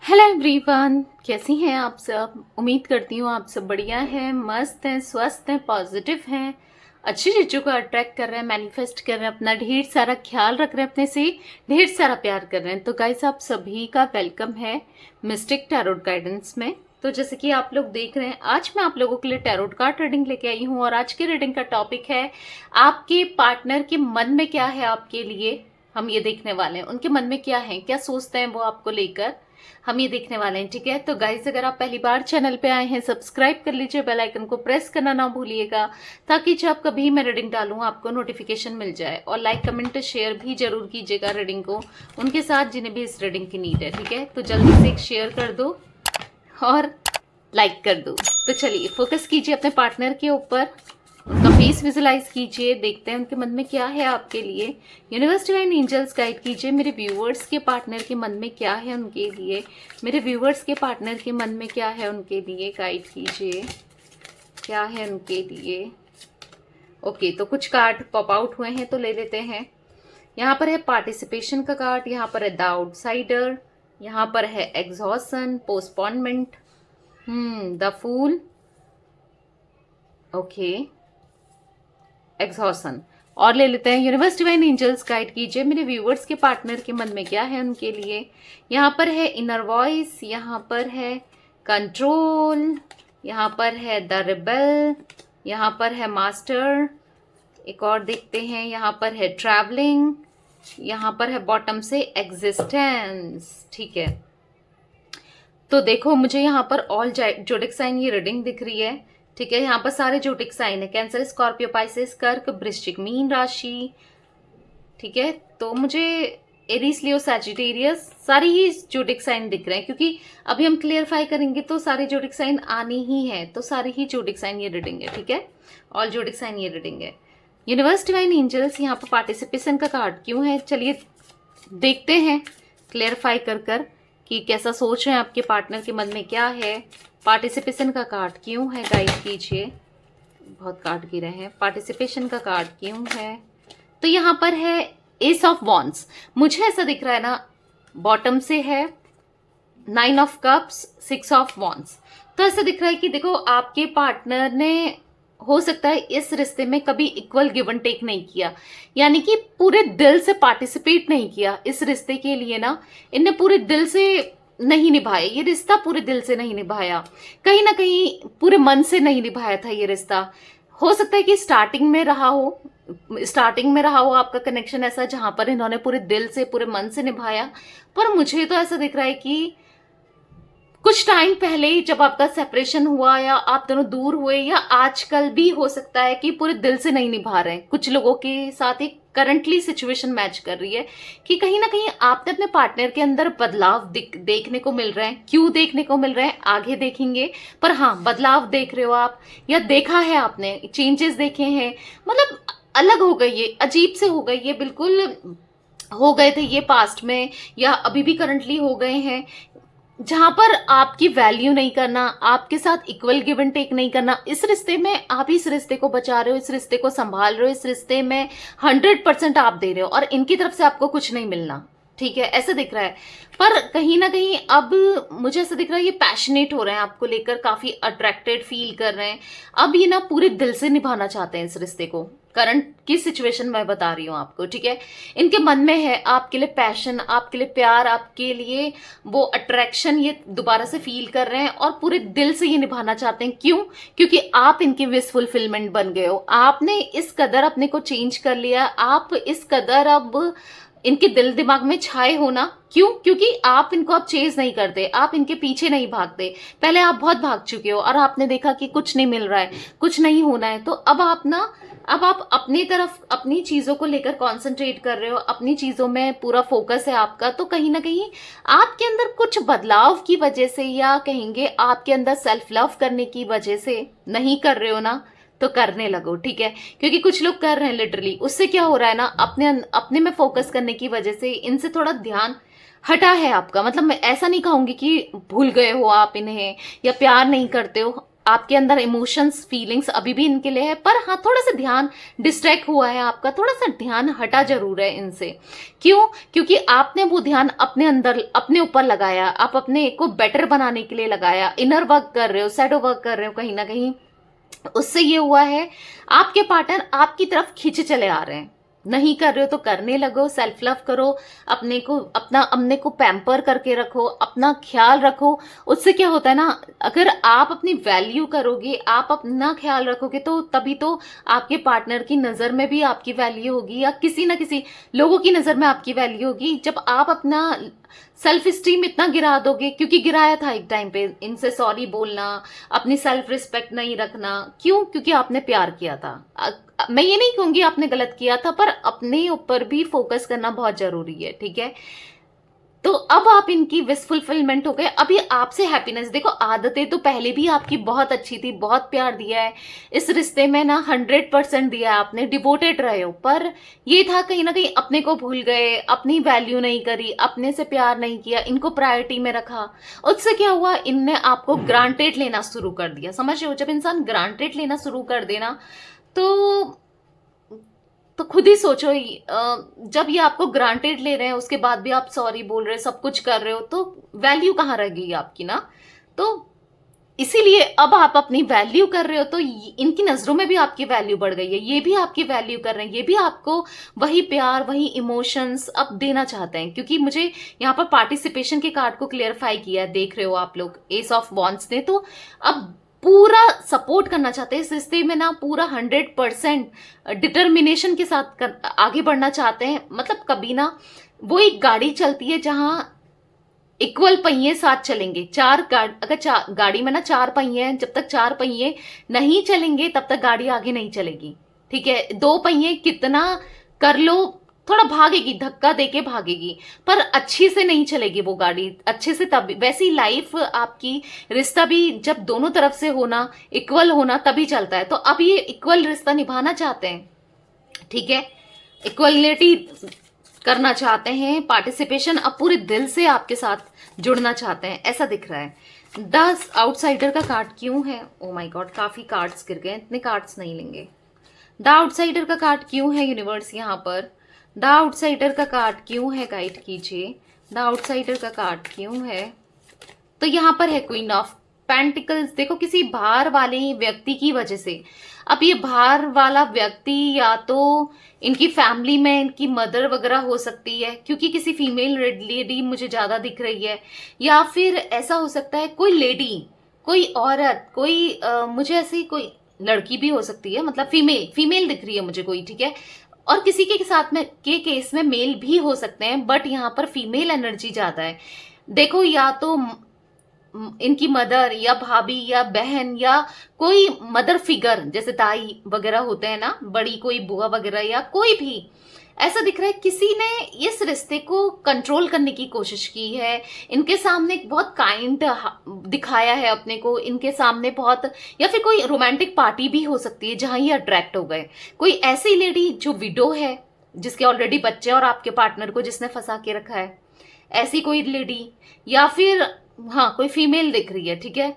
Hello everyone, कैसी हैं आप सब। उम्मीद करती हूँ आप सब बढ़िया हैं, मस्त हैं, स्वस्थ हैं, पॉजिटिव हैं, अच्छी चीज़ों को अट्रैक्ट कर रहे हैं, मैनिफेस्ट कर रहे हैं, अपना ढेर सारा ख्याल रख रहे हैं, अपने से ढेर सारा प्यार कर रहे हैं। तो गाइस, आप सभी का वेलकम है मिस्टिक टैरोट गाइडेंस में। तो जैसे कि आप लोग देख रहे हैं, आज मैं आप लोगों के लिए टैरोट कार्ड रीडिंग लेके आई हूँ और आज की रीडिंग का टॉपिक है आपके पार्टनर के मन में क्या है आपके लिए। हम ये देखने वाले हैं उनके मन में क्या है, क्या सोचते हैं वो आपको लेकर, हम ये देखने वाले हैं। ठीक है, तो गाइस, अगर आप पहली बार चैनल पे आए हैं, सब्सक्राइब कर लीजिए, बेल आइकन को प्रेस करना ना भूलिएगा, ताकि जब कभी मैं रीडिंग डालूं आपको नोटिफिकेशन मिल जाए। और लाइक कमेंट शेयर भी जरूर कीजिएगा रीडिंग को उनके साथ जिन्हें भी इस रीडिंग की नीड है। ठीक है, तो जल्दी से एक शेयर कर दो और लाइक कर दो। तो चलिए, फोकस कीजिए अपने पार्टनर के ऊपर, उनका फेस विजुलाइज कीजिए, देखते हैं उनके मन में क्या है आपके लिए। यूनिवर्स डिवाइन एंजल्स गाइड कीजिए मेरे व्यूवर्स के पार्टनर के मन में क्या है उनके लिए। मेरे व्यूवर्स के पार्टनर के मन में क्या है उनके लिए, गाइड कीजिए क्या है उनके लिए। ओके, तो कुछ कार्ड पॉप आउट हुए हैं तो ले लेते हैं। यहाँ पर है पार्टिसिपेशन का कार्ड, यहाँ पर है द आउटसाइडर, यहाँ पर है exhaustion, postponement, the fool, okay, exhaustion. और ले लेते हैं यूनिवर्स डिवाइन एंजल्स गाइड कीजिए मेरे व्यूवर्स के पार्टनर के मन में क्या है उनके लिए। यहाँ पर है इनर वॉइस, यहाँ पर है कंट्रोल, यहाँ पर है द रिबेल, यहाँ पर है मास्टर, एक और देखते हैं, यहाँ पर है ट्रैवलिंग, यहाँ पर है बॉटम से एग्जिस्टेंस। ठीक है, तो देखो मुझे यहाँ पर ऑल जोडिक साइन ये रीडिंग दिख रही है। ठीक है, यहाँ पर सारे जोडिक साइन है, कैंसर, स्कॉर्पियो, पाइसेस, कर्क, वृश्चिक, मीन राशि। ठीक है, तो मुझे एरीज, लियो, सैजिटेरियस सारी ही जोडिक साइन दिख रहे हैं, क्योंकि अभी हम क्लियरफाई करेंगे तो सारे जोडिक साइन आने ही है, तो सारे ही जोडिक साइन ये रीडिंग है। ठीक है, ऑल जोडिक साइन ये रीडिंग है। यूनिवर्स डिवाइन एंजल्स यहाँ पर पार्टिसिपेशन का कार्ड क्यों है, चलिए देखते हैं क्लियरफाई कर कि कैसा सोच रहे हैं आपके पार्टनर के मन में क्या है। पार्टिसिपेशन का कार्ड क्यों है, गाइड कीजिए। बहुत कार्ड गिरे हैं, पार्टिसिपेशन का कार्ड क्यों है। तो यहाँ पर है एस ऑफ वॉन्ड्स, मुझे ऐसा दिख रहा है ना, बॉटम से है 9 ऑफ कप्स, 6 ऑफ वॉन्ड्स। तो ऐसा दिख रहा है कि देखो आपके पार्टनर ने, हो सकता है इस रिश्ते में कभी इक्वल गिव एंड टेक नहीं किया, यानी कि पूरे दिल से पार्टिसिपेट नहीं किया इस रिश्ते के लिए ना, इनने पूरे दिल से नहीं निभाया ये रिश्ता, पूरे दिल से नहीं निभाया, कहीं ना कहीं पूरे मन से नहीं निभाया था ये रिश्ता। हो सकता है कि स्टार्टिंग में रहा हो आपका कनेक्शन ऐसा, जहां पर इन्होंने पूरे दिल से पूरे मन से निभाया। पर मुझे तो ऐसा दिख रहा है कि कुछ टाइम पहले ही जब आपका सेपरेशन हुआ, या आप दोनों दूर हुए, या आजकल भी हो सकता है कि पूरे दिल से नहीं निभा रहे हैं। कुछ लोगों के साथ एक करंटली सिचुएशन मैच कर रही है कि कहीं ना कहीं आपने अपने पार्टनर के अंदर बदलाव देखने को मिल रहे हैं। क्यों देखने को मिल रहे हैं आगे देखेंगे, पर हाँ, बदलाव देख रहे हो आप, या देखा है आपने, चेंजेस देखे हैं, मतलब अलग हो गई ये, अजीब से हो गई ये, बिल्कुल हो गए थे ये पास्ट में, या अभी भी करंटली हो गए हैं, जहां पर आपकी वैल्यू नहीं करना, आपके साथ इक्वल गिव एंड टेक नहीं करना। इस रिश्ते में आप इस रिश्ते को बचा रहे हो, इस रिश्ते को संभाल रहे हो, इस रिश्ते में 100% आप दे रहे हो, और इनकी तरफ से आपको कुछ नहीं मिलना। ठीक है, ऐसा दिख रहा है। पर कहीं ना कहीं अब मुझे ऐसा दिख रहा है ये पैशनेट हो रहे हैं आपको लेकर, काफी अट्रैक्टेड फील कर रहे हैं। अब ये ना पूरे दिल से निभाना चाहते हैं इस रिश्ते को। करंट की सिचुएशन मैं बता रही हूँ आपको। ठीक है, इनके मन में है आपके लिए पैशन, आपके लिए प्यार, आपके लिए वो अट्रैक्शन ये दोबारा से फील कर रहे हैं, और पूरे दिल से ये निभाना चाहते हैं। क्यों? क्योंकि आप इनके विश फुलफिलमेंट बन गए हो। आपने इस कदर अपने को चेंज कर लिया, आप इस कदर अब इनके दिल दिमाग में छाए हो ना। क्यों? क्योंकि आप इनको अब चेज नहीं करते, आप इनके पीछे नहीं भागते। पहले आप बहुत भाग चुके हो और आपने देखा कि कुछ नहीं मिल रहा है, कुछ नहीं होना है, तो अब आप अपनी तरफ अपनी चीजों को लेकर कंसंट्रेट कर रहे हो, अपनी चीजों में पूरा फोकस है आपका। तो कहीं ना कहीं आपके अंदर कुछ बदलाव की वजह से, या कहेंगे आपके अंदर सेल्फ लव करने की वजह से नहीं कर रहे हो ना, तो करने लगो। ठीक है, क्योंकि कुछ लोग कर रहे हैं लिटरली, उससे क्या हो रहा है ना, अपने में फोकस करने की वजह से इनसे थोड़ा ध्यान हटा है आपका। मतलब मैं ऐसा नहीं कहूंगी कि भूल गए हो आप इन्हें या प्यार नहीं करते हो, आपके अंदर इमोशंस फीलिंग्स अभी भी इनके लिए है, पर हाँ थोड़ा सा ध्यान डिस्ट्रैक्ट हुआ है आपका, थोड़ा सा ध्यान हटा जरूर है इनसे। क्यों? क्योंकि आपने वो ध्यान अपने अंदर अपने ऊपर लगाया, आप अपने को बेटर बनाने के लिए लगाया, इनर वर्क कर रहे हो, शैडो वर्क कर रहे हो कहीं ना कहीं। उससे ये हुआ है आपके पार्टनर आपकी तरफ खींचे चले आ रहे हैं। नहीं कर रहे हो तो करने लगो, सेल्फ लव करो, अपने को पैम्पर करके रखो, अपना ख्याल रखो। उससे क्या होता है ना, अगर आप अपनी वैल्यू करोगे, आप अपना ख्याल रखोगे, तो तभी तो आपके पार्टनर की नजर में भी आपकी वैल्यू होगी, या किसी ना किसी लोगों की नजर में आपकी वैल्यू होगी। जब आप अपना सेल्फ स्टीम इतना गिरा दोगे, क्योंकि गिराया था एक टाइम पे, इनसे सॉरी बोलना, अपनी सेल्फ रिस्पेक्ट नहीं रखना, क्यों? क्योंकि आपने प्यार किया था। मैं ये नहीं कहूंगी आपने गलत किया था, पर अपने ऊपर भी फोकस करना बहुत जरूरी है, ठीक है। तो अब आप इनकी विश फुलफिलमेंट हो गए, अभी आपसे हैप्पीनेस। देखो आदतें तो पहले भी आपकी बहुत अच्छी थी, बहुत प्यार दिया है इस रिश्ते में ना, 100% दिया है आपने, डिवोटेड रहे हो। पर ये था कहीं ना कहीं अपने को भूल गए, अपनी वैल्यू नहीं करी, अपने से प्यार नहीं किया, इनको प्रायोरिटी में रखा। उससे क्या हुआ, इनने आपको ग्रांटेड लेना शुरू कर दिया। समझ रहे हो, जब इंसान ग्रांटेड लेना शुरू कर देना तो खुद ही सोचो, जब ये आपको ग्रांटेड ले रहे हैं, उसके बाद भी आप सॉरी बोल रहे हो, सब कुछ कर रहे हो, तो वैल्यू कहाँ रह गई आपकी ना। तो इसीलिए अब आप अपनी वैल्यू कर रहे हो, तो इनकी नजरों में भी आपकी वैल्यू बढ़ गई है, ये भी आपकी वैल्यू कर रहे हैं, ये भी आपको वही प्यार, वही इमोशंस अब देना चाहते हैं। क्योंकि मुझे यहाँ पर पार्टिसिपेशन के कार्ड को क्लियरफाई किया है, देख रहे हो आप लोग, एस ऑफ वॉन्ड्स ने, तो अब पूरा सपोर्ट करना चाहते हैं इस रिश्ते में ना, पूरा 100% डिटर्मिनेशन के साथ आगे बढ़ना चाहते हैं। मतलब कभी ना, वो एक गाड़ी चलती है जहां इक्वल पहिए साथ चलेंगे। गाड़ी में ना 4 पहिए हैं, जब तक 4 पहिए नहीं चलेंगे तब तक गाड़ी आगे नहीं चलेगी, ठीक है। 2 पहिए कितना कर लो, थोड़ा भागेगी, धक्का देके भागेगी, पर अच्छी से नहीं चलेगी वो गाड़ी अच्छे से। तब वैसी लाइफ आपकी, रिश्ता भी जब दोनों तरफ से होना, इक्वल होना, तभी चलता है। तो अब ये इक्वल रिश्ता निभाना चाहते हैं, ठीक है, इक्वलिटी करना चाहते हैं, पार्टिसिपेशन अब पूरे दिल से आपके साथ जुड़ना चाहते हैं, ऐसा दिख रहा है। 10 आउटसाइडर का कार्ड क्यों है? ओ माय गॉड, काफी कार्ड्स गिर गए, इतने कार्ड्स नहीं लेंगे। द आउटसाइडर का कार्ड क्यों है यूनिवर्स यहाँ पर? द आउटसाइडर का कार्ड क्यों है? गाइड कीजिए, द आउटसाइडर का कार्ड क्यों है? तो यहाँ पर है क्वीन ऑफ पेंटिकल्स। देखो किसी बाहर वाले व्यक्ति की वजह से, अब ये बाहर वाला व्यक्ति या तो इनकी फैमिली में इनकी मदर वगैरह हो सकती है, क्योंकि किसी फीमेल लेडी मुझे ज्यादा दिख रही है, या फिर ऐसा हो सकता है कोई लेडी, कोई औरत, कोई मुझे ऐसी कोई लड़की भी हो सकती है, मतलब फीमेल दिख रही है मुझे कोई, ठीक है। और किसी के साथ में के केस में मेल भी हो सकते हैं, बट यहाँ पर फीमेल एनर्जी ज्यादा है। देखो या तो इनकी मदर या भाभी या बहन या कोई मदर फिगर, जैसे ताई वगैरह होते हैं ना, बड़ी कोई बुआ वगैरह, या कोई भी ऐसा दिख रहा है किसी ने इस रिश्ते को कंट्रोल करने की कोशिश की है, इनके सामने बहुत काइंड दिखाया है अपने को, इनके सामने बहुत, या फिर कोई रोमांटिक पार्टी भी हो सकती है जहां ये अट्रैक्ट हो गए। कोई ऐसी लेडी जो विडो है, जिसके ऑलरेडी बच्चे, और आपके पार्टनर को जिसने फंसा के रखा है, ऐसी कोई लेडी, या फिर हाँ कोई फीमेल दिख रही है, ठीक है।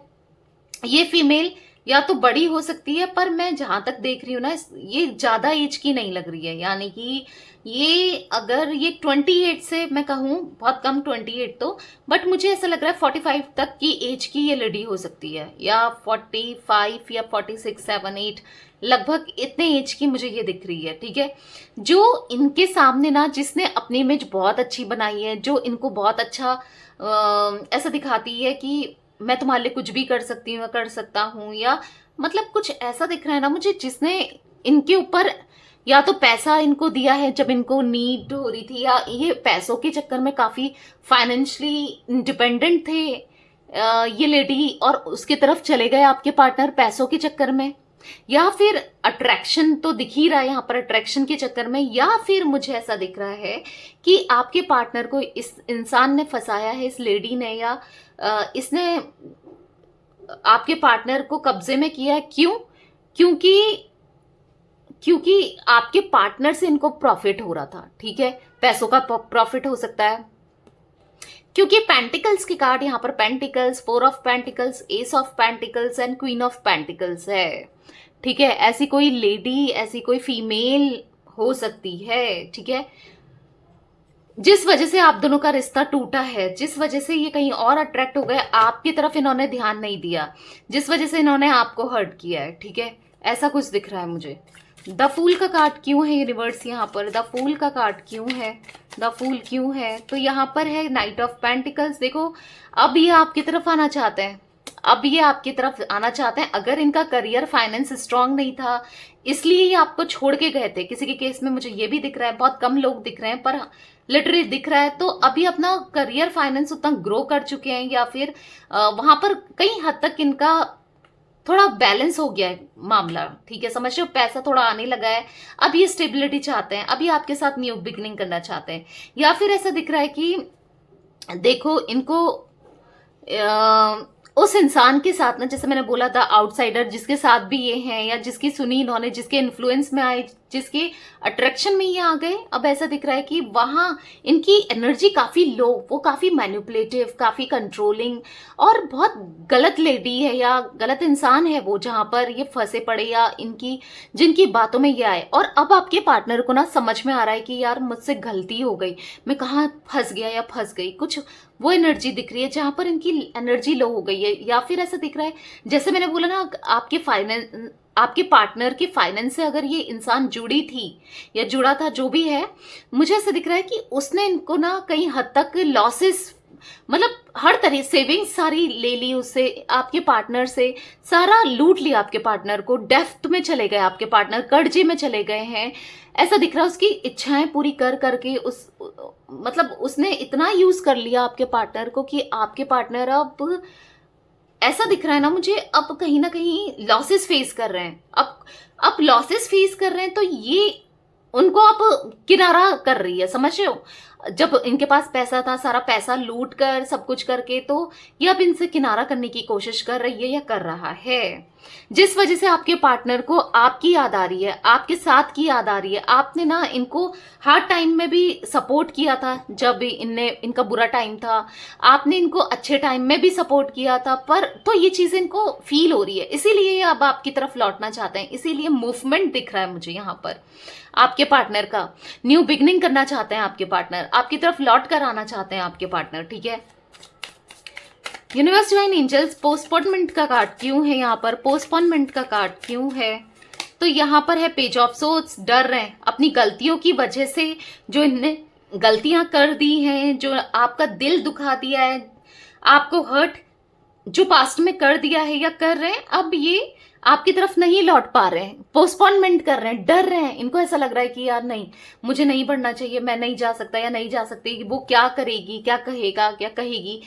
ये फीमेल या तो बड़ी हो सकती है, पर मैं जहां तक देख रही हूँ ना, ये ज्यादा एज की नहीं लग रही है, यानी कि ये अगर ये 28 से मैं कहूँ, बहुत कम 28 तो, बट मुझे ऐसा लग रहा है 45 तक की एज की ये लेडी हो सकती है, या 45 या 46, 7, 8, लगभग इतने एज की मुझे ये दिख रही है, ठीक है। जो इनके सामने ना, जिसने अपनी इमेज बहुत अच्छी बनाई है, जो इनको बहुत अच्छा ऐसा दिखाती है कि मैं तुम्हारे लिए कुछ भी कर सकती हूँ, कर सकता हूँ, या मतलब कुछ ऐसा दिख रहा है ना मुझे, जिसने इनके ऊपर या तो पैसा इनको दिया है जब इनको नीड हो रही थी, या ये पैसों के चक्कर में काफी फाइनेंशियली इंडिपेंडेंट थे ये लेडी, और उसके तरफ चले गए आपके पार्टनर पैसों के चक्कर में, या फिर अट्रैक्शन तो दिख ही रहा है यहाँ पर, अट्रैक्शन के चक्कर में, या फिर मुझे ऐसा दिख रहा है कि आपके पार्टनर को इस इंसान ने फंसाया है, इस लेडी ने, या इसने आपके पार्टनर को कब्जे में किया है। क्यों? क्योंकि आपके पार्टनर से इनको प्रॉफिट हो रहा था, ठीक है, पैसों का प्रॉफिट हो सकता है। क्योंकि पेंटिकल्स की कार्ड यहाँ पर pentacles, 4 of pentacles, S of pentacles and queen of pentacles है। ठीक है, ऐसी कोई लेडी, ऐसी कोई फीमेल हो सकती है, ठीक है, जिस वजह से आप दोनों का रिश्ता टूटा है, जिस वजह से ये कहीं और अट्रैक्ट हो गए, आपकी तरफ इन्होंने ध्यान नहीं दिया, जिस वजह से इन्होंने आपको हर्ट किया है। ठीक है, ऐसा कुछ दिख रहा है मुझे। द फूल का कार्ड क्यों है यूनिवर्स यहाँ पर? द फूल का कार्ड क्यों है? द फूल क्यों है? तो यहाँ पर है नाइट ऑफ पेंटिकल्स। देखो, अब ये आपकी तरफ आना चाहते हैं, अब ये आपकी तरफ आना चाहते हैं। अगर इनका करियर फाइनेंस स्ट्रांग नहीं था, इसलिए ये आपको छोड़ के गए थे। किसी के केस में मुझे ये भी दिख रहा है, बहुत कम लोग दिख रहे हैं पर लिटरली दिख रहा है। तो अभी अपना करियर फाइनेंस उतना ग्रो कर चुके हैं, या फिर वहां पर कई हद तक इनका थोड़ा बैलेंस हो गया है मामला। ठीक है, समझ रहे हो, पैसा थोड़ा आने लगा है, अब ये स्टेबिलिटी चाहते हैं, अभी आपके साथ न्यू बिगनिंग करना चाहते हैं। या फिर ऐसा दिख रहा है कि देखो, इनको उस इंसान के साथ ना, जैसे मैंने बोला था आउटसाइडर, जिसके साथ भी ये हैं, या जिसकी सुनी इन्होंने, जिसके इन्फ्लुएंस में आए, जिसके अट्रैक्शन में ये आ गए, अब ऐसा दिख रहा है कि वहां इनकी एनर्जी काफी लो, वो काफी मैनिपुलेटिव, काफी कंट्रोलिंग और बहुत गलत लेडी है या गलत इंसान है वो, जहां पर ये फंसे पड़े या इनकी जिनकी बातों में ये आए। और अब आपके पार्टनर को ना समझ में आ रहा है कि यार मुझसे गलती हो गई, मैं कहाँ फंस गया या फंस गई, कुछ वो एनर्जी दिख रही है जहां पर इनकी एनर्जी लो हो गई है। या फिर ऐसा दिख रहा है, जैसे मैंने बोला ना, आपके पार्टनर के फाइनेंस से अगर ये इंसान जुड़ी थी या जुड़ा था, जो भी है, मुझे ऐसा दिख रहा है कि उसने इनको ना कहीं हद तक लॉसेस, मतलब हर तरह सेविंग्स सारी ले ली उससे, आपके पार्टनर से सारा लूट लिया आपके पार्टनर को, डेफ्ट में चले गए आपके पार्टनर, कर्जे में चले गए हैं। ऐसा दिख रहा है उसकी इच्छाएं पूरी कर करके मतलब उसने इतना यूज कर लिया आपके पार्टनर को कि आपके पार्टनर अब ऐसा दिख रहा है ना मुझे, अब कहीं ना कहीं लॉसेस फेस कर रहे हैं। अब लॉसेस फेस कर रहे हैं तो ये उनको अब किनारा कर रही है, समझ रहे हो। जब इनके पास पैसा था, सारा पैसा लूट कर सब कुछ करके, तो ये अब इनसे किनारा करने की कोशिश कर रही है या कर रहा है, जिस वजह से आपके पार्टनर को आपकी याद आ रही है, आपके साथ की याद आ रही है। आपने ना इनको हार्ड टाइम में भी सपोर्ट किया था, जब इनका बुरा टाइम था, आपने इनको अच्छे टाइम में भी सपोर्ट किया था, पर तो ये चीजें इनको फील हो रही है, इसीलिए ये अब आपकी तरफ लौटना चाहते हैं। इसीलिए मूवमेंट दिख रहा है मुझे यहाँ पर आपके पार्टनर का, न्यू बिगनिंग करना चाहते हैं आपके पार्टनर, आपकी तरफ लौट कर आना चाहते हैं आपके पार्टनर। ठीक है, यूनिवर्स डिवाइन एंजल्स, पोस्टपोनमेंट का कार्ड क्यों है यहाँ पर? पोस्टपोनमेंट का कार्ड क्यों है? तो यहाँ पर है पेज ऑफ सोर्ड्स। डर रहे हैं अपनी गलतियों की वजह से, जो इनने गलतियां कर दी हैं, जो आपका दिल दुखा दिया है, आपको हर्ट जो पास्ट में कर दिया है या कर रहे हैं, अब ये आपकी तरफ नहीं लौट पा रहे हैं, पोस्टपोनमेंट कर रहे हैं, डर रहे हैं। इनको ऐसा लग रहा है कि यार नहीं, मुझे नहीं बढ़ना चाहिए, मैं नहीं जा सकता या नहीं जा सकती, वो क्या करेगी, क्या कहेगा, क्या कहेगी,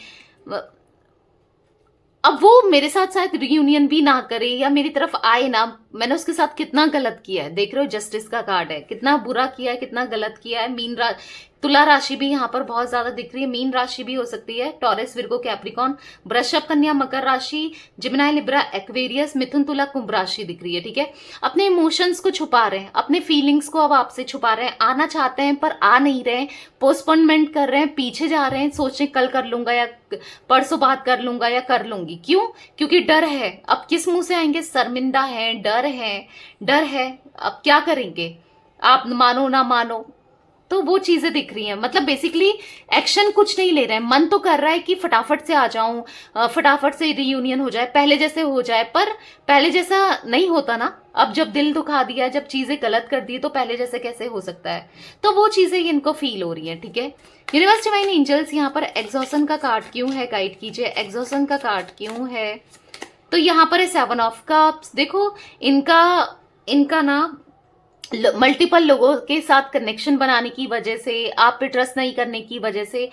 अब वो मेरे साथ शायद रियूनियन भी ना करे या मेरी तरफ आए ना, मैंने उसके साथ कितना गलत किया है। देख रहे हो, जस्टिस का कार्ड है, कितना बुरा किया है, कितना गलत किया है। तुला राशि भी यहाँ पर बहुत ज्यादा दिख रही है, मीन राशि भी हो सकती है, टॉरस, विर्गो, कैप्रिकॉन, वृषभ, कन्या, मकर राशि, जिमिनाई, लिब्रा, एक्वेरियस, मिथुन, तुला, कुंभ राशि दिख रही है। ठीक है, अपने इमोशंस को छुपा रहे हैं, अपने फीलिंग्स को अब आपसे छुपा रहे हैं, आना चाहते हैं पर आ नहीं रहे, पोस्टपोनमेंट कर रहे हैं, पीछे जा रहे हैं, सोच रहे कल कर लूंगा या परसों बात कर लूंगा या कर लूंगी। क्यों? क्योंकि डर है। अब किस मुंह से आएंगे? शर्मिंदा है, डर है, डर है। अब क्या करेंगे? आप मानो ना मानो, तो वो चीजें दिख रही हैं। मतलब बेसिकली एक्शन कुछ नहीं ले रहे हैं, मन तो कर रहा है कि फटाफट से आ जाऊं, फटाफट से रियूनियन हो जाए, पहले जैसे हो जाए, पर पहले जैसा नहीं होता ना। अब जब दिल दुखा दिया, जब चीजें गलत कर दी, तो पहले जैसे कैसे हो सकता है? तो वो चीजें इनको फील हो रही है। ठीक है, यूनिवर्स डिवाइन एंजल्स, यहाँ पर एग्जॉशन का कार्ड क्यों है? गाइड कीजिए, एग्जॉशन का कार्ड क्यों है? तो यहाँ पर है 7 ऑफ कप्स। देखो, इनका ना मल्टीपल लोगों के साथ कनेक्शन बनाने की वजह से, आप पे ट्रस्ट नहीं करने की वजह से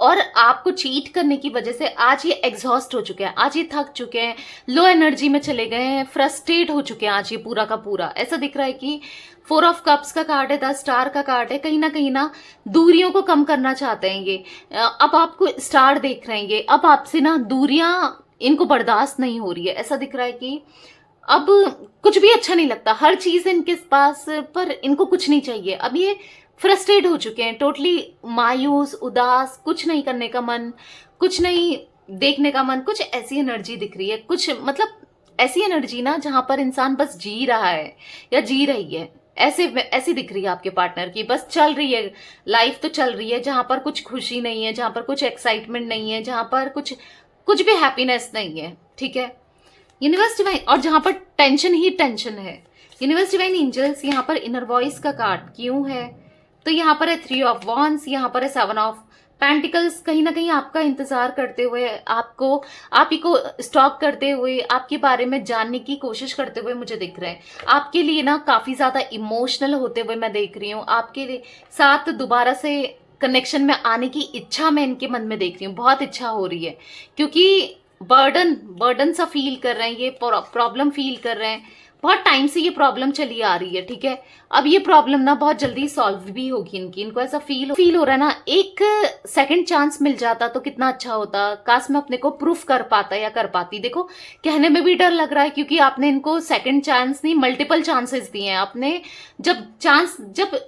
और आपको चीट करने की वजह से आज ये एग्जॉस्ट हो चुके हैं, आज ये थक चुके हैं, लो एनर्जी में चले गए हैं, फ्रस्ट्रेट हो चुके हैं आज ये पूरा का पूरा। ऐसा दिख रहा है कि 4 ऑफ कप्स का कार्ड है, 10 स्टार का कार्ड है। कहीं ना दूरियों को कम करना चाहते हैं ये। अब आपको स्टार देख रहे हैं ये, अब आपसे ना दूरियां इनको बर्दाश्त नहीं हो रही है। ऐसा दिख रहा है कि अब कुछ भी अच्छा नहीं लगता, हर चीज इनके पास, पर इनको कुछ नहीं चाहिए। अब ये फ्रस्ट्रेट हो चुके हैं, टोटली मायूस, उदास, कुछ नहीं करने का मन, कुछ नहीं देखने का मन, कुछ ऐसी एनर्जी दिख रही है, कुछ मतलब ऐसी एनर्जी ना जहां पर इंसान बस जी रहा है या जी रही है, ऐसे ऐसी दिख रही है आपके पार्टनर की। बस चल रही है लाइफ, तो चल रही है, जहां पर कुछ खुशी नहीं है, जहां पर कुछ एक्साइटमेंट नहीं है, जहां पर कुछ कुछ भी हैप्पीनेस नहीं है, ठीक है। यूनिवर्स डिवाइन, और जहां पर टेंशन ही टेंशन है। यूनिवर्स डिवाइन एंजल्स, यहाँ पर इनर वॉइस का कार्ड क्यों है? तो यहाँ पर है 3 ऑफ वॉन्ड्स, यहाँ पर है 7 ऑफ पेंटिकल्स। कहीं ना कहीं आपका इंतजार करते हुए, आपको आप ही को स्टॉक करते हुए, आपके बारे में जानने की कोशिश करते हुए मुझे दिख रहे हैं। आपके लिए ना काफी ज्यादा इमोशनल होते हुए मैं देख रही हूँ। आपके साथ दोबारा से कनेक्शन में आने की इच्छा मैं इनके मन में देख रही हूँ, बहुत इच्छा हो रही है, क्योंकि बर्डन सा फील कर रहे हैं, ये प्रॉब्लम फील कर रहे हैं। बहुत टाइम से ये प्रॉब्लम चली आ रही है, ठीक है। अब ये प्रॉब्लम ना बहुत जल्दी सॉल्व भी होगी इनकी। इनको ऐसा फील हो रहा है ना, एक सेकंड चांस मिल जाता तो कितना अच्छा होता, काश मैं अपने को प्रूफ कर पाता या कर पाती। देखो कहने में भी डर लग रहा है, क्योंकि आपने इनको सेकंड चांस नहीं, मल्टीपल चांसेस दिए हैं आपने। जब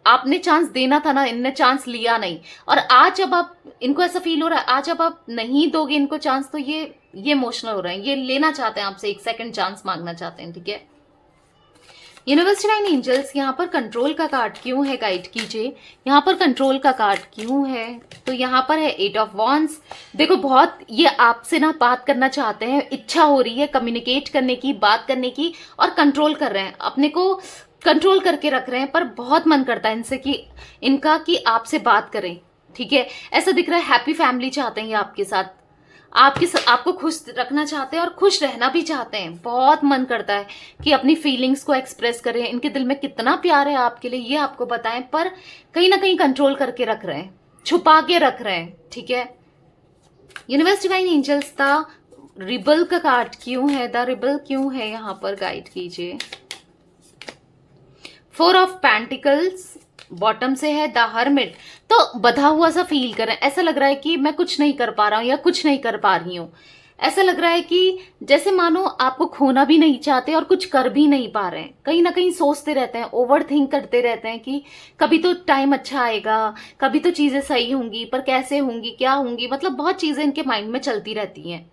आपने चांस देना था ना, इनने चांस लिया नहीं, और आज जब आप, इनको ऐसा फील हो रहा है आज जब आप नहीं दोगे इनको चांस, तो ये इमोशनल हो रहे हैं, ये लेना चाहते हैं आपसे, एक सेकंड चांस मांगना चाहते हैं, ठीक है। यूनिवर्स डिवाइन एंजल्स, यहाँ पर कंट्रोल का कार्ड क्यों है, गाइड कीजिए। यहाँ पर कंट्रोल का कार्ड क्यों है? तो यहाँ पर है 8 ऑफ वॉन्ड्स। देखो बहुत ये आपसे ना बात करना चाहते हैं, इच्छा हो रही है कम्युनिकेट करने की, बात करने की, और कंट्रोल कर रहे हैं, अपने को कंट्रोल करके रख रहे हैं, पर बहुत मन करता है इनसे कि इनका कि आपसे बात करें, ठीक है। ऐसा दिख रहा है हैप्पी फैमिली चाहते हैं ये आपके साथ, आपको खुश रखना चाहते हैं और खुश रहना भी चाहते हैं। बहुत मन करता है कि अपनी फीलिंग्स को एक्सप्रेस करें, इनके दिल में कितना प्यार है आपके लिए ये आपको बताएं, पर कहीं ना कहीं कंट्रोल करके रख रहे हैं, छुपा के रख रहे हैं, ठीक है। Universe divine angels, the rebel का कार्ड क्यों है? द रिबल क्यों है यहाँ पर, गाइड कीजिए। 4 ऑफ पेंटिकल्स, बॉटम से है द हर्मिट। तो बधा हुआ सा फील कर रहे हैं, ऐसा लग रहा है कि मैं कुछ नहीं कर पा रहा हूं या कुछ नहीं कर पा रही हूं। ऐसा लग रहा है कि जैसे मानो आपको खोना भी नहीं चाहते और कुछ कर भी नहीं पा रहे हैं। कहीं ना कहीं सोचते रहते हैं, ओवर थिंक करते रहते हैं कि कभी तो टाइम अच्छा आएगा, कभी तो चीजें सही होंगी, पर कैसे होंगी, क्या होंगी, मतलब बहुत चीजें इनके माइंड में चलती रहती हैं।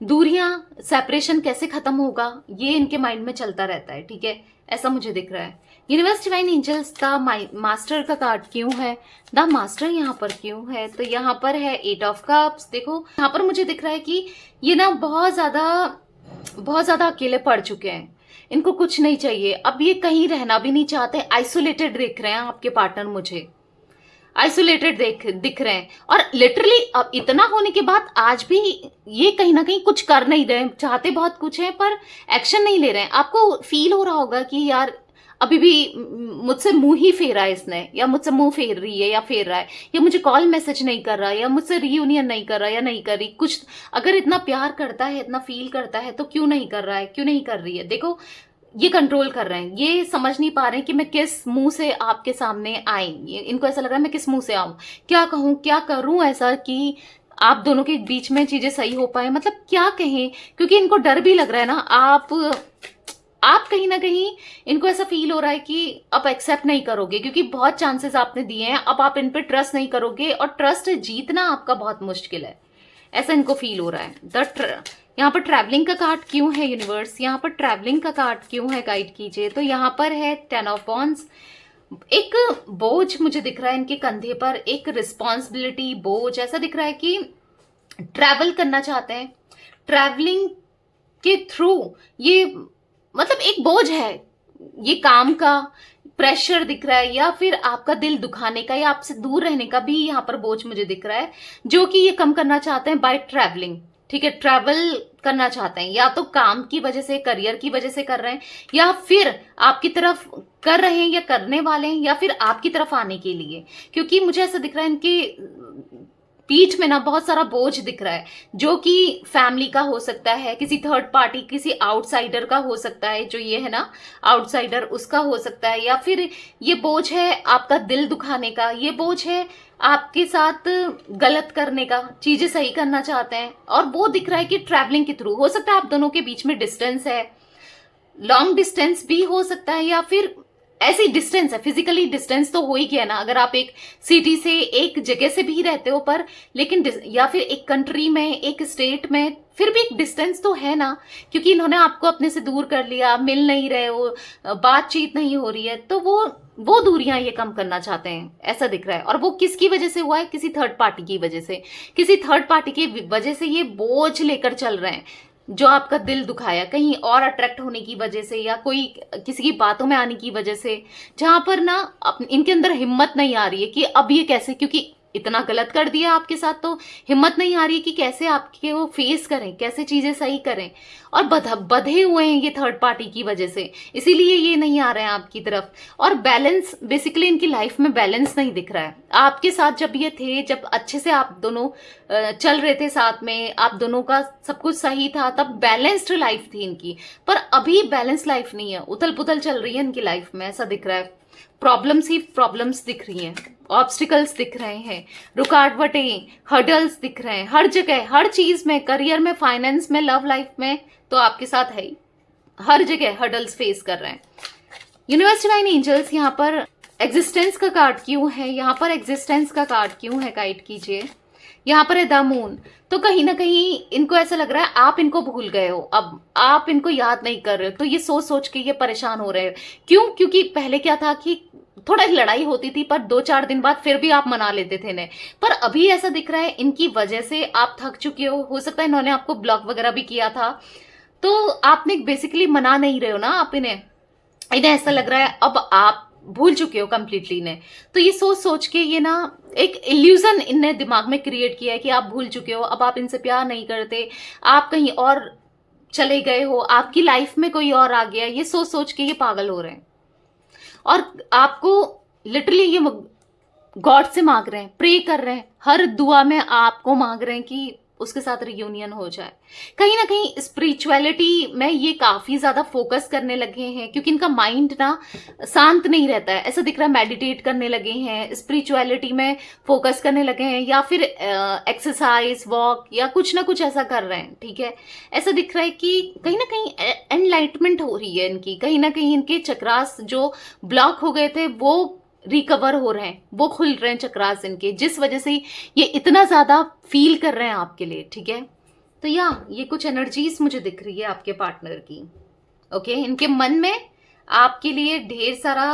दूरियां, सेपरेशन कैसे खत्म होगा, ये इनके माइंड में चलता रहता है, ठीक है। ऐसा मुझे दिख रहा है। Universe divine angels, the master का कार्ड क्यों है? द मास्टर यहाँ पर क्यों है? तो यहाँ पर है 8 ऑफ कप्स। देखो यहाँ पर मुझे दिख रहा है कि ये ना बहुत ज्यादा अकेले पड़ चुके हैं, इनको कुछ नहीं चाहिए, अब ये कहीं रहना भी नहीं चाहते, आइसोलेटेड दिख रहे हैं आपके पार्टनर, मुझे आइसोलेटेड दिख रहे हैं। और लिटरली अब इतना होने के बाद आज भी ये कहीं ना कहीं कुछ कर नहीं रहे, चाहते बहुत कुछ है पर एक्शन नहीं ले रहे हैं। आपको फील हो रहा होगा कि यार अभी भी मुझसे मुंह ही फेरा है इसने, या मुझसे मुंह फेर रही है या फेर रहा है, या मुझे कॉल मैसेज नहीं कर रहा, या मुझसे रियूनियन नहीं कर रहा, या नहीं कर रही कुछ। अगर इतना प्यार करता है, इतना फील करता है, तो क्यों नहीं कर रहा है, क्यों नहीं कर रही है? देखो ये कंट्रोल कर रहे हैं, ये समझ नहीं पा रहे हैं कि मैं किस मुंह से आपके सामने आई। इनको ऐसा लग रहा है मैं किस मुंह से आऊं, क्या कहूं, क्या करूं ऐसा कि आप दोनों के बीच में चीजें सही हो पाए, मतलब क्या कहें, क्योंकि इनको डर भी लग रहा है ना। आप कहीं ना कहीं इनको ऐसा फील हो रहा है कि अब एक्सेप्ट नहीं करोगे, क्योंकि बहुत चांसेस आपने दिए हैं, अब आप इन पे ट्रस्ट नहीं करोगे, और ट्रस्ट जीतना आपका बहुत मुश्किल है, ऐसा इनको फील हो रहा है। यहाँ पर ट्रैवलिंग का कार्ड क्यों है यूनिवर्स? यहाँ पर ट्रैवलिंग का कार्ड क्यों है, गाइड कीजिए। तो यहाँ पर है 10 ऑफ वॉन्ड्स। एक बोझ मुझे दिख रहा है इनके कंधे पर, एक रिस्पॉन्सिबिलिटी, बोझ, ऐसा दिख रहा है कि ट्रैवल करना चाहते हैं, ट्रैवलिंग के थ्रू ये मतलब एक बोझ है, ये काम का प्रेशर दिख रहा है, या फिर आपका दिल दुखाने का, या आपसे दूर रहने का भी यहाँ पर बोझ मुझे दिख रहा है, जो कि ये कम करना चाहते हैं बाय ट्रैवलिंग, ठीक है। ट्रैवल करना चाहते हैं, या तो काम की वजह से, करियर की वजह से कर रहे हैं, या फिर आपकी तरफ कर रहे हैं या करने वाले हैं, या फिर आपकी तरफ आने के लिए, क्योंकि मुझे ऐसा दिख रहा है इनकी पीठ में ना बहुत सारा बोझ दिख रहा है, जो कि फैमिली का हो सकता है, किसी थर्ड पार्टी, किसी आउटसाइडर का हो सकता है, जो ये है ना आउटसाइडर, उसका हो सकता है, या फिर ये बोझ है आपका दिल दुखाने का, ये बोझ है आपके साथ गलत करने का, चीजें सही करना चाहते हैं, और वो दिख रहा है कि ट्रैवलिंग के थ्रू। हो सकता है आप दोनों के बीच में डिस्टेंस है, लॉन्ग डिस्टेंस भी हो सकता है, या फिर ऐसी डिस्टेंस है, फिजिकली डिस्टेंस तो हो ही गया ना, अगर आप एक सिटी से एक जगह से भी रहते हो पर लेकिन या फिर एक कंट्री में एक स्टेट में, फिर भी एक डिस्टेंस तो है ना, क्योंकि इन्होंने आपको अपने से दूर कर लिया, मिल नहीं रहे हो, बातचीत नहीं हो रही है, तो वो दूरियां ये कम करना चाहते हैं, ऐसा दिख रहा है। और वो किसकी वजह से हुआ है? किसी थर्ड पार्टी की वजह से, किसी थर्ड पार्टी की वजह से ये बोझ लेकर चल रहे हैं, जो आपका दिल दुखाया कहीं और अट्रैक्ट होने की वजह से, या कोई किसी की बातों में आने की वजह से, जहां पर ना इनके अंदर हिम्मत नहीं आ रही है कि अब ये कैसे, क्योंकि इतना गलत कर दिया आपके साथ, तो हिम्मत नहीं आ रही है कि कैसे आपके वो फेस करें, कैसे चीजें सही करें। और बधे हुए हैं ये थर्ड पार्टी की वजह से, इसीलिए ये नहीं आ रहे हैं आपकी तरफ। और बैलेंस, बेसिकली इनकी लाइफ में बैलेंस नहीं दिख रहा है आपके साथ। जब ये थे, जब अच्छे से आप दोनों चल रहे थे साथ में, आप दोनों का सब कुछ सही था, तब बैलेंस्ड लाइफ थी इनकी। पर अभी बैलेंस लाइफ नहीं है, उथल पुथल चल रही है इनकी लाइफ में, ऐसा दिख रहा है। प्रॉब्लम्स ही प्रॉब्लम्स दिख रही हैं, ऑब्स्टिकल्स दिख रहे हैं, रुकावटें, हर्डल्स दिख रहे हैं, हर जगह, हर चीज में, करियर में, फाइनेंस में, लव लाइफ में, तो आपके साथ है ही, हर जगह हर्डल्स फेस कर रहे हैं। यूनिवर्स डिवाइन एंजल्स, यहाँ पर एग्जिस्टेंस का कार्ड क्यों है? यहाँ पर एग्जिस्टेंस का कार्ड क्यों है? गाइड कीजिए। यहाँ पर है द मून, तो कहीं ना कहीं इनको ऐसा लग रहा है आप इनको भूल गए हो, अब आप इनको याद नहीं कर रहे हो, तो ये सोच सोच के ये परेशान हो रहे हैं। क्यों? क्योंकि पहले क्या था कि थोड़ा लड़ाई होती थी, पर 2-4 दिन बाद फिर भी आप मना लेते थे इन्हें। पर अभी ऐसा दिख रहा है इनकी वजह से आप थक चुके हो सकता है इन्होंने आपको ब्लॉक वगैरह भी किया था, तो आपने बेसिकली मना नहीं रहे हो ना आप इन्हें ऐसा लग रहा है अब आप भूल चुके हो कंप्लीटली ने। तो ये सोच सोच के ये ना एक इल्यूजन इनने दिमाग में क्रिएट किया है कि आप भूल चुके हो, अब आप इनसे प्यार नहीं करते, आप कहीं और चले गए हो, आपकी लाइफ में कोई और आ गया, ये सोच सोच के ये पागल हो रहे हैं। और आपको लिटरली ये गॉड से मांग रहे हैं, प्रे कर रहे हैं, हर दुआ में आपको मांग रहे हैं कि उसके साथ रियूनियन हो जाए। कहीं ना कहीं स्पिरिचुअलिटी में ये काफी ज्यादा फोकस करने लगे हैं, क्योंकि इनका माइंड ना शांत नहीं रहता है, ऐसा दिख रहा है। मेडिटेट करने लगे हैं, स्पिरिचुअलिटी में फोकस करने लगे हैं, या फिर एक्सरसाइज, वॉक, या कुछ ना कुछ ऐसा कर रहे हैं, ठीक है। ऐसा दिख रहा है कि कहीं ना कहीं एनलाइटमेंट हो रही है इनकी, कहीं ना कहीं इनके चक्रास जो ब्लॉक हो गए थे वो रिकवर हो रहे हैं, वो खुल रहे हैं चक्रास इनके, जिस वजह से ये इतना ज्यादा फील कर रहे हैं आपके लिए, ठीक है। तो ये कुछ एनर्जीज मुझे दिख रही है आपके पार्टनर की। ओके, इनके मन में आपके लिए ढेर सारा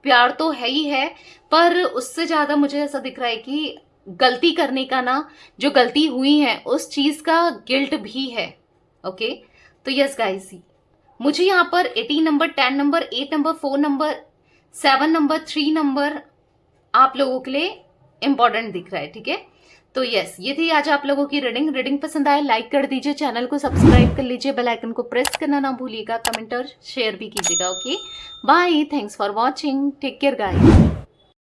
प्यार तो है ही है, पर उससे ज्यादा मुझे ऐसा दिख रहा है कि गलती करने का ना, जो गलती हुई है उस चीज का गिल्ट भी है। ओके, तो यस गाइस, मुझे यहाँ पर 18 number, 10 number, 8 number, 4 number, 7 number, 3 number आप लोगों के लिए इंपॉर्टेंट दिख रहा है, ठीक है। तो यस, ये थी आज आप लोगों की रीडिंग पसंद आए लाइक कर दीजिए, चैनल को सब्सक्राइब कर लीजिए, बेल आइकन को प्रेस करना ना भूलिएगा, कमेंट और शेयर भी कीजिएगा। Okay, bye, thanks for watching, take care guys.